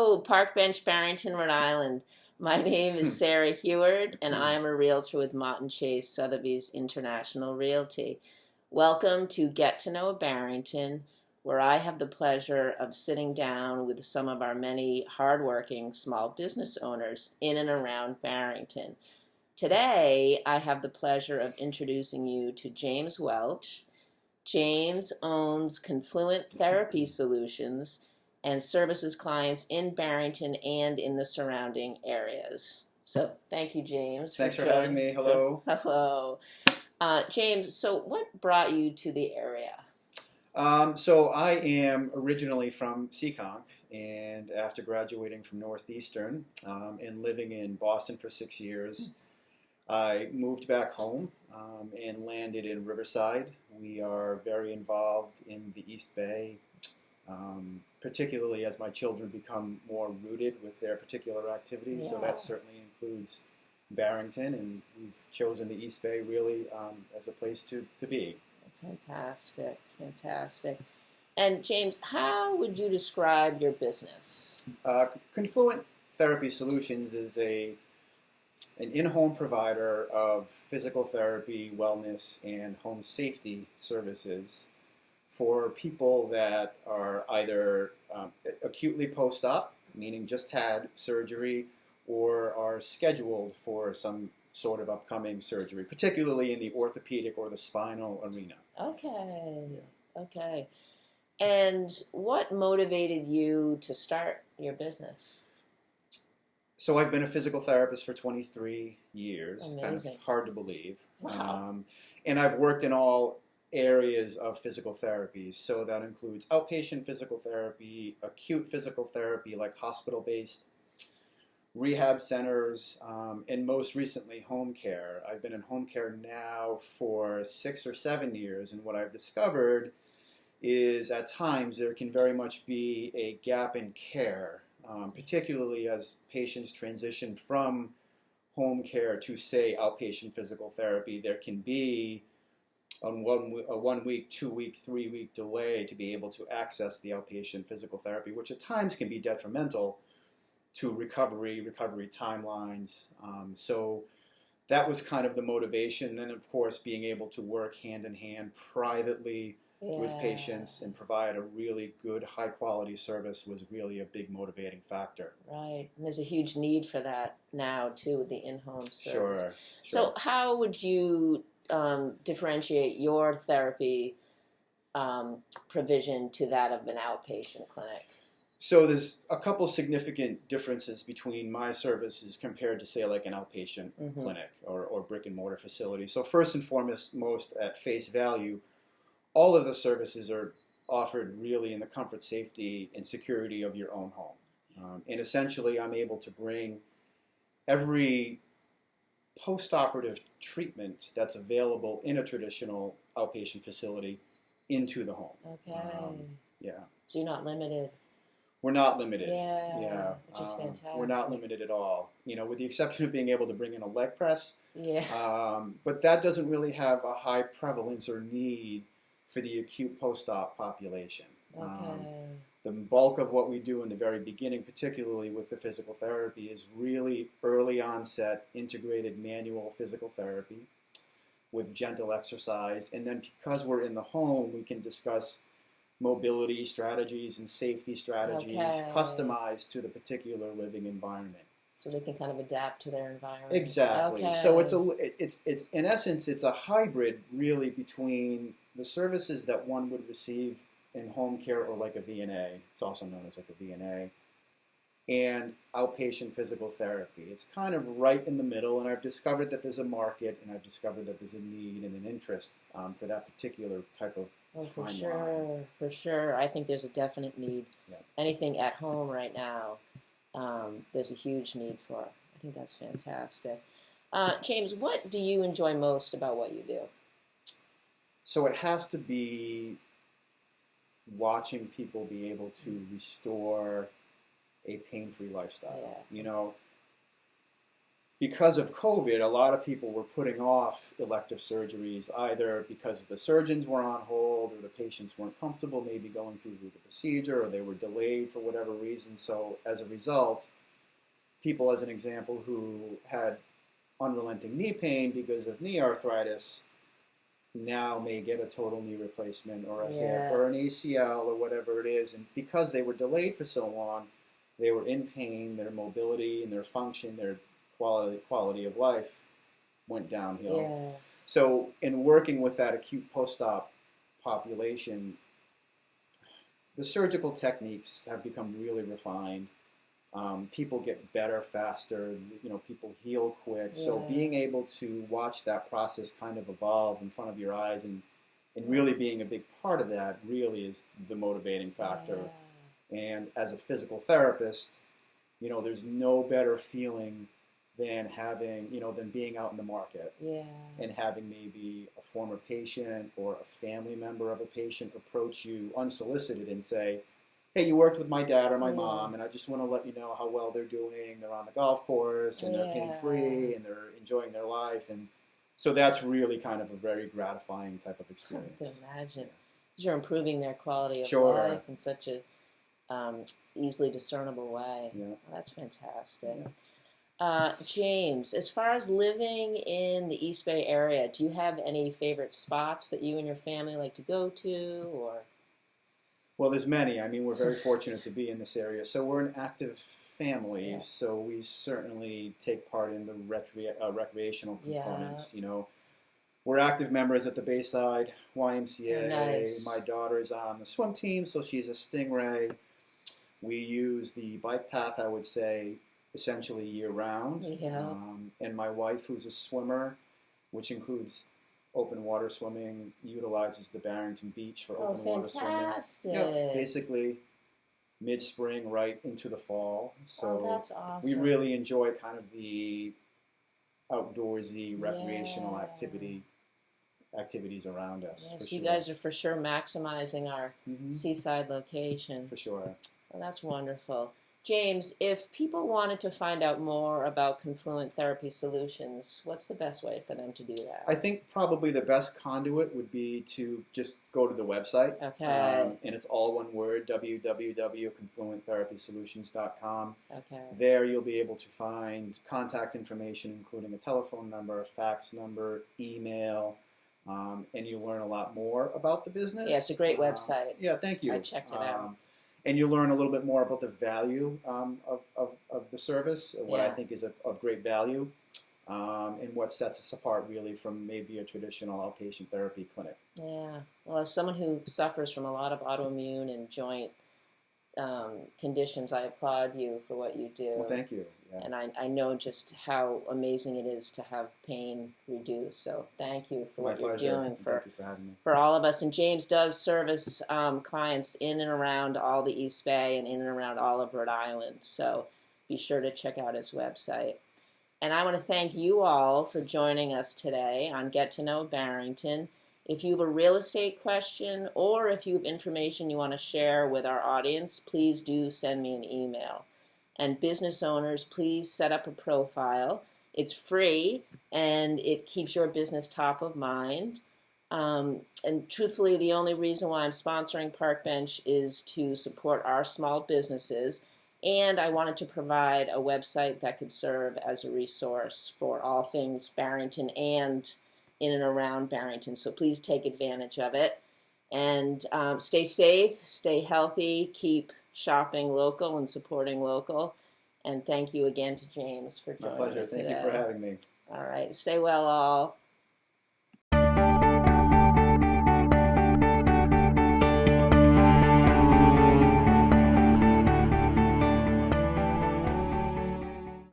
Hello, Park Bench, Barrington, Rhode Island. My name is Sarah Heward, and I'm a realtor with Mott and Chase Sotheby's International Realty. Welcome to Get to Know Barrington, where I have the pleasure of sitting down with some of our many hardworking small business owners in and around Barrington. Today, I have the pleasure of introducing you to James Welch. James owns Confluent Therapy Solutions and services clients in Barrington and in the surrounding areas. So thank you, James. Thanks for having me. Hello. Hello. James, so what brought you to the area? So I am originally from Seekonk, and after graduating from Northeastern and living in Boston for 6 years, I moved back home and landed in Riverside. We are very involved in the East Bay, particularly as my children become more rooted with their particular activities. Yeah. So that certainly includes Barrington, and we've chosen the East Bay really as a place to be. That's fantastic, fantastic. And James, how would you describe your business? Confluent Therapy Solutions is an in-home provider of physical therapy, wellness, and home safety services for people that are either acutely post-op, meaning just had surgery, or are scheduled for some sort of upcoming surgery, particularly in the orthopedic or the spinal arena. Okay. And what motivated you to start your business? So I've been a physical therapist for 23 years. Amazing. Kind of hard to believe. Wow. And I've worked in all areas of physical therapy. So that includes outpatient physical therapy, acute physical therapy like hospital-based, rehab centers, and most recently home care. I've been in home care now for 6 or 7 years, and what I've discovered is at times there can very much be a gap in care, particularly as patients transition from home care to, say, outpatient physical therapy. There can be a 1 week, 2 week, 3 week delay to be able to access the outpatient physical therapy, which at times can be detrimental to recovery timelines. So that was kind of the motivation. Then, of course, being able to work hand in hand privately with patients and provide a really good, high-quality service was really a big motivating factor. Right. And there's a huge need for that now, too, with the in-home service. Sure. So how would you differentiate your therapy provision to that of an outpatient clinic? So there's a couple significant differences between my services compared to, say, like an outpatient clinic or brick-and-mortar facility. So first and foremost, most at face value, all of the services are offered really in the comfort, safety, and security of your own home. And essentially, I'm able to bring every postoperative treatment that's available in a traditional outpatient facility into the home. Okay. Yeah. So you're not limited. We're not limited. Yeah. Which is fantastic. We're not limited at all. With the exception of being able to bring in a leg press. Yeah. But that doesn't really have a high prevalence or need for the acute post-op population. Okay. The bulk of what we do in the very beginning, particularly with the physical therapy, is really early onset integrated manual physical therapy with gentle exercise. And then because we're in the home, we can discuss mobility strategies and safety strategies customized to the particular living environment. So they can kind of adapt to their environment. Exactly. Okay. So it's in essence, it's a hybrid really between the services that one would receive in home care or like a VNA, it's also known as like a VNA, and outpatient physical therapy. It's kind of right in the middle, and I've discovered that there's a market, and I've discovered that there's a need and an interest for that particular type of timeline. For sure. I think there's a definite need. Yeah. Anything at home right now, there's a huge need for. I think that's fantastic. James, what do you enjoy most about what you do? So it has to be watching people be able to restore a pain-free lifestyle. Yeah. because of COVID, a lot of people were putting off elective surgeries, either because the surgeons were on hold or the patients weren't comfortable maybe going through the procedure, or they were delayed for whatever reason. So as a result, people, as an example, who had unrelenting knee pain because of knee arthritis now may get a total knee replacement or a hip or an ACL or whatever it is. And because they were delayed for so long, they were in pain, their mobility and their function, their quality of life went downhill. Yes. So in working with that acute post-op population, the surgical techniques have become really refined. People get better faster, people heal quick. Yeah. So being able to watch that process kind of evolve in front of your eyes and really being a big part of that really is the motivating factor. Yeah. And as a physical therapist, there's no better feeling than than being out in the market. Yeah. And having maybe a former patient or a family member of a patient approach you unsolicited and say, hey, you worked with my dad or my mom, and I just want to let you know how well they're doing. They're on the golf course, and they're pain-free, and they're enjoying their life. And so that's really kind of a very gratifying type of experience. I can imagine. You're improving their quality of life in such a easily discernible way. Yeah. Well, that's fantastic. Yeah. James, as far as living in the East Bay area, do you have any favorite spots that you and your family like to go to, or? Well, there's many. I mean, we're very fortunate to be in this area. So we're an active family, so we certainly take part in the recreational components. Yeah. We're active members at the Bayside YMCA. Nice. My daughter's on the swim team, so she's a Stingray. We use the bike path, I would say, essentially year-round. Yeah. And my wife, who's a swimmer, which includes open water swimming, utilizes the Barrington Beach for open water swimming. Basically mid-spring right into the fall. So that's awesome. We really enjoy kind of the outdoorsy recreational activities around us. Yes, you guys are for sure maximizing our seaside location. For sure. Well, that's wonderful. James, if people wanted to find out more about Confluent Therapy Solutions, what's the best way for them to do that? I think probably the best conduit would be to just go to the website. Okay. And it's all one word, www.confluenttherapysolutions.com. Okay. There you'll be able to find contact information, including a telephone number, a fax number, email, and you'll learn a lot more about the business. Yeah, it's a great website. Yeah, thank you. I checked it out. And you'll learn a little bit more about the value of the service, what I think is of great value, and what sets us apart really from maybe a traditional outpatient therapy clinic. Yeah. Well, as someone who suffers from a lot of autoimmune and joint conditions, I applaud you for what you do. Well, thank you. Yeah. And I know just how amazing it is to have pain reduced. So thank you for what you're doing for having me. For all of us. And James does service clients in and around all the East Bay and in and around all of Rhode Island. So be sure to check out his website. And I want to thank you all for joining us today on Get to Know Barrington. If you have a real estate question or if you have information you want to share with our audience, please do send me an email. And business owners, please set up a profile. It's free, and it keeps your business top of mind. And truthfully, the only reason why I'm sponsoring Park Bench is to support our small businesses. And I wanted to provide a website that could serve as a resource for all things Barrington and in and around Barrington. So please take advantage of it. And stay safe, stay healthy, keep shopping local and supporting local. And thank you again to James for joining me today. My pleasure. Thank you for having me. All right. Stay well, all.